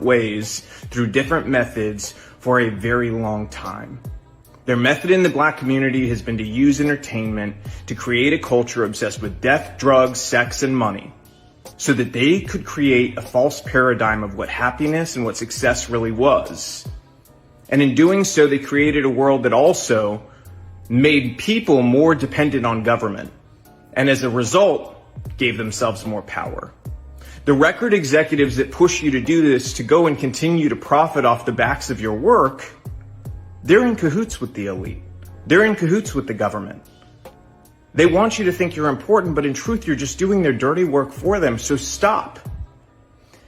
ways through different methods for a very long time. Their method in the black community has been to use entertainment to create a culture obsessed with death, drugs, sex, and money, so that they could create a false paradigm of what happiness and what success really was. And in doing so, they created a world that also made people more dependent on government, and as a result, gave themselves more power. The record executives that push you to do this, to go and continue to profit off the backs of your work, they're in cahoots with the elite. They're in cahoots with the government. They want you to think you're important, but in truth, you're just doing their dirty work for them, so stop.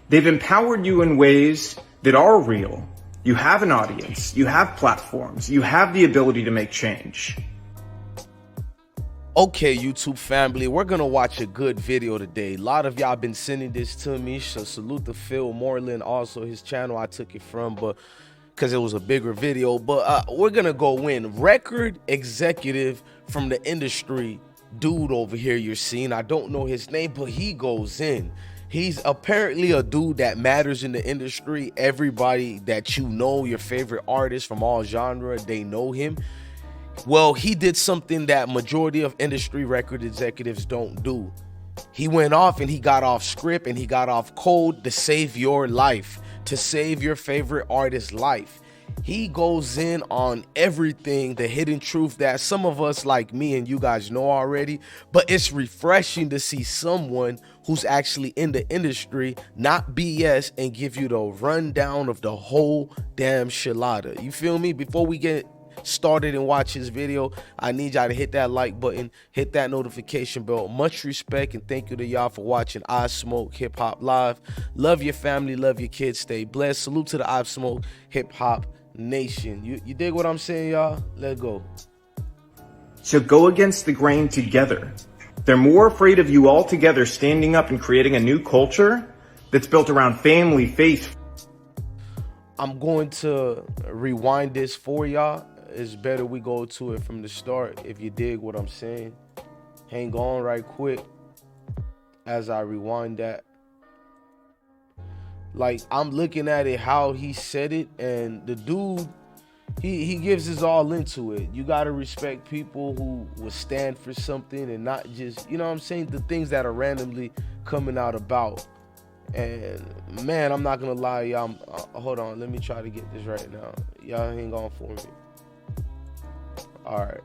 They've empowered you in ways that are real. You have an audience, you have platforms, you have the ability to make change. Okay, YouTube family, we're gonna watch a good video today. A lot of y'all been sending this to me, so salute to Phil Moreland, also his channel I took it from, but because it was a bigger video. But we're gonna go in. Record executive from the industry, dude over here you're seeing, I don't know his name, but he goes in. He's apparently a dude that matters in the industry. Everybody that you know, your favorite artists from all genre, they know him. Well, he did something that majority of industry record executives don't do. He went off and he got off script and he got off code to save your life, to save your favorite artist's life. He goes in on everything, the hidden truth that some of us like me and you guys know already, but it's refreshing to see someone who's actually in the industry not BS and give you the rundown of the whole damn shilada. You feel me? Before we get started and watch his video, I need y'all to hit that like button, hit that notification bell. Much respect and thank you to y'all for watching I Smoke Hip Hop Live. Love your family, love your kids, stay blessed. Salute to the I Smoke Hip Hop Nation. You dig what I'm saying, y'all? Let's go. So go against the grain together. They're more afraid of you all together standing up and creating a new culture that's built around family, faith. I'm going to rewind this for y'all. It's better we go to it from the start if you dig what I'm saying. Hang on right quick as I rewind that. Like, I'm looking at it how he said it, and the dude, he gives his all into it. You got to respect people who will stand for something and not just, you know what I'm saying, the things that are randomly coming out about. And man, I'm not gonna lie, y'all. Hold on, let me try to get this right now. Y'all hang on for me. All right.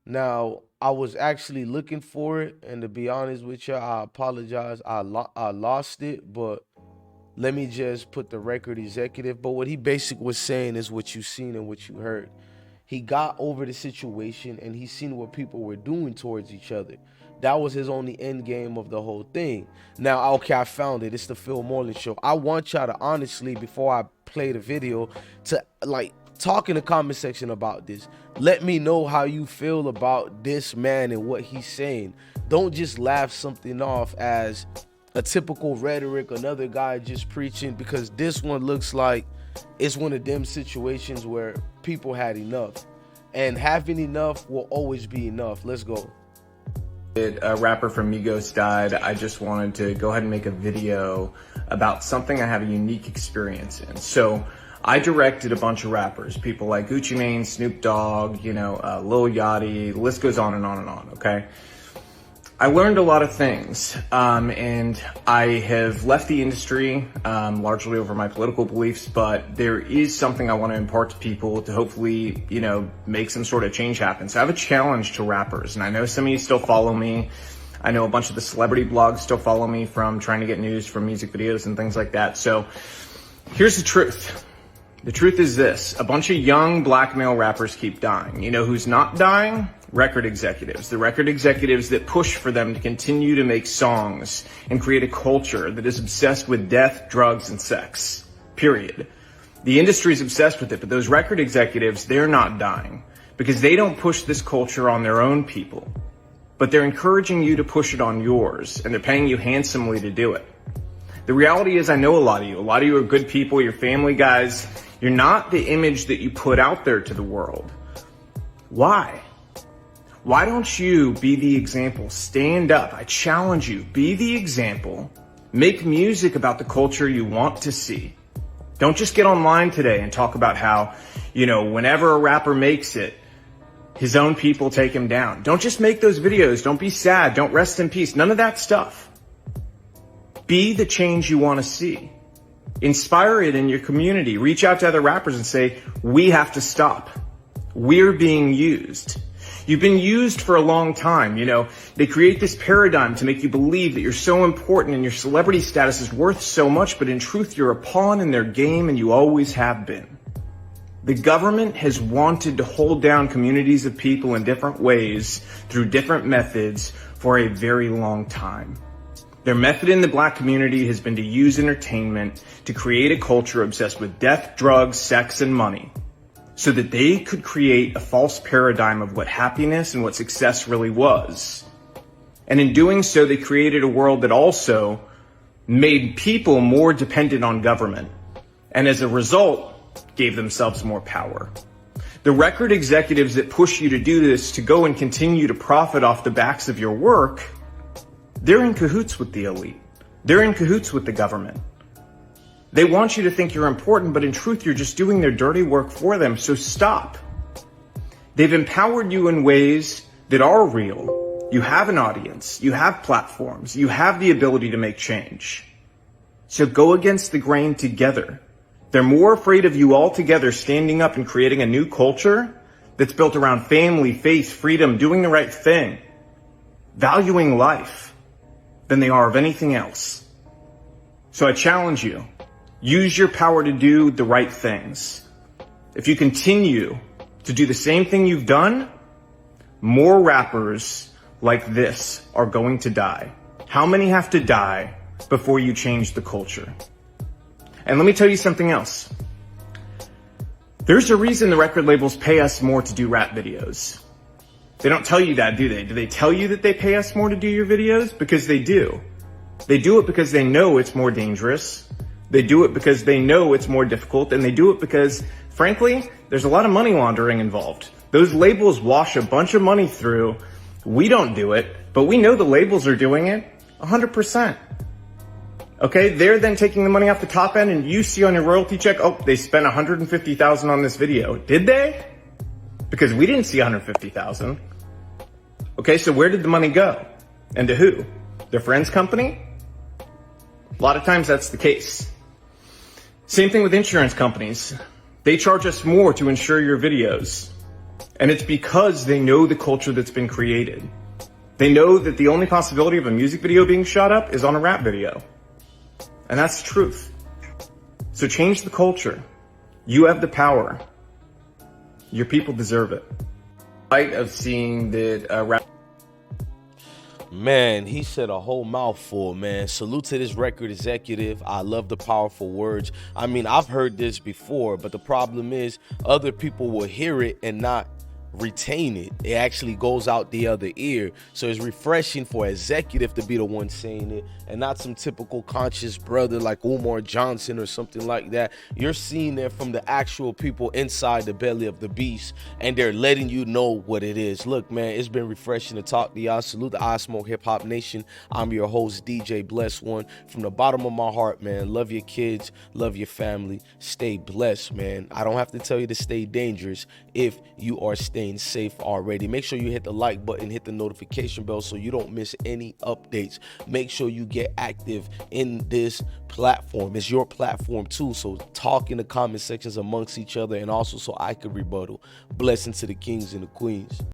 Now, I was actually looking for it, and to be honest with you, I apologize. I lost it, but let me just put the record executive. But what he basically was saying is what you seen and what you heard. He got over the situation, and he seen what people were doing towards each other. That was his only end game of the whole thing. Now, okay, I found it. It's the Phil Moreland Show. I want y'all to honestly, before I play the video, to like talk in the comment section about this. Let me know how you feel about this man and what he's saying. Don't just laugh something off as a typical rhetoric, another guy just preaching, because this one looks like it's one of them situations where people had enough. And having enough will always be enough. Let's go. A rapper from Migos died. I just wanted to go ahead and make a video about something I have a unique experience in. So I directed a bunch of rappers, people like Gucci Mane, Snoop Dogg, Lil Yachty, the list goes on and on and on, okay? I learned a lot of things, and I have left the industry largely over my political beliefs, but there is something I want to impart to people to hopefully, make some sort of change happen. So I have a challenge to rappers, and I know some of you still follow me. I know a bunch of the celebrity blogs still follow me from trying to get news from music videos and things like that. So here's the truth. The truth is this: a bunch of young black male rappers keep dying. You know who's not dying? Record executives. The record executives that push for them to continue to make songs and create a culture that is obsessed with death, drugs, and sex. Period. The industry is obsessed with it, but those record executives, they're not dying because they don't push this culture on their own people, but they're encouraging you to push it on yours, and they're paying you handsomely to do it. The reality is, I know a lot of you. A lot of you are good people. You're family guys. You're not the image that you put out there to the world. Why? Why don't you be the example? Stand up. I challenge you. Be the example Make music about the culture you want to see. Don't just get online today and talk about how, whenever a rapper makes it, his own people take him down. Don't just make those videos. Don't be sad. Don't rest in peace. None of that stuff. Be the change you want to see. Inspire it in your community. Reach out to other rappers and say, we have to stop. We're being used. You've been used for a long time. They create this paradigm to make you believe that you're so important and your celebrity status is worth so much, but in truth, you're a pawn in their game and you always have been. The government has wanted to hold down communities of people in different ways through different methods for a very long time. Their method in the Black community has been to use entertainment to create a culture obsessed with death, drugs, sex, and money, so that they could create a false paradigm of what happiness and what success really was. And in doing so, they created a world that also made people more dependent on government, and as a result, gave themselves more power. The record executives that push you to do this, to go and continue to profit off the backs of your work, they're in cahoots with the elite. They're in cahoots with the government. They want you to think you're important, but in truth, you're just doing their dirty work for them, so stop. They've empowered you in ways that are real. You have an audience, you have platforms, you have the ability to make change. So go against the grain together. They're more afraid of you all together standing up and creating a new culture that's built around family, faith, freedom, doing the right thing, valuing life, than they are of anything else. So I challenge you. Use your power to do the right things. If you continue to do the same thing you've done, more rappers like this are going to die. How many have to die before you change the culture? And let me tell you something else. There's a reason the record labels pay us more to do rap videos. They don't tell you that, do they? Do they tell you that they pay us more to do your videos? Because they do. They do it because they know it's more dangerous. They do it because they know it's more difficult, and they do it because, frankly, there's a lot of money laundering involved. Those labels wash a bunch of money through. We don't do it, but we know the labels are doing it 100%. Okay, they're then taking the money off the top end, and you see on your royalty check, oh, they spent $150,000 on this video. Did they? Because we didn't see $150,000. Okay, so where did the money go? And to who? Their friend's company? A lot of times that's the case. Same thing with insurance companies. They charge us more to insure your videos. And it's because they know the culture that's been created. They know that the only possibility of a music video being shot up is on a rap video. And that's the truth. So change the culture. You have the power. Your people deserve it. Light of seeing that rap. Man, he said a whole mouthful, man. Salute to this record executive. I love the powerful words. I mean, I've heard this before, but the problem is other people will hear it and not retain it. It actually goes out the other ear. So it's refreshing for an executive to be the one saying it and not some typical conscious brother like Umar Johnson or something like that. You're seeing it from the actual people inside the belly of the beast, and they're letting you know what it is. Look, man, it's been refreshing to talk to y'all. Salute the I Smoke Hip Hop Nation. I'm your host, DJ Bless One. From the bottom of my heart, man, love your kids, love your family, stay blessed, man. I don't have to tell you to stay dangerous if you are staying safe already. Make sure you hit the like button, hit the notification bell so you don't miss any updates. Make sure you get active in this platform. It's your platform too, so talk in the comment sections amongst each other, and also so I could rebuttal. Blessings to the kings and the queens.